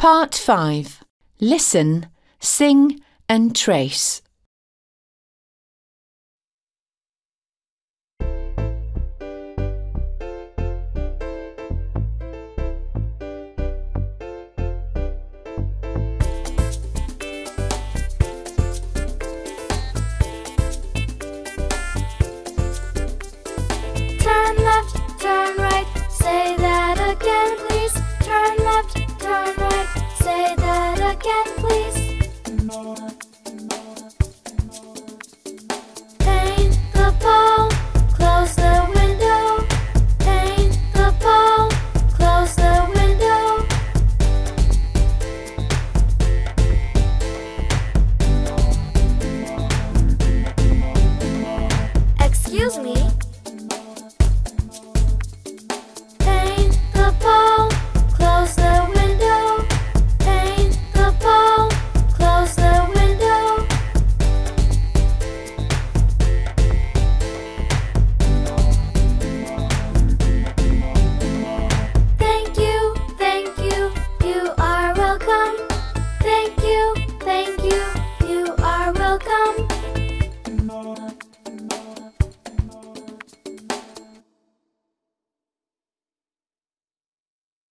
Part 5. Listen, sing and trace. Turn left, turn right, say that again please. Turn left, turn right, say that again please.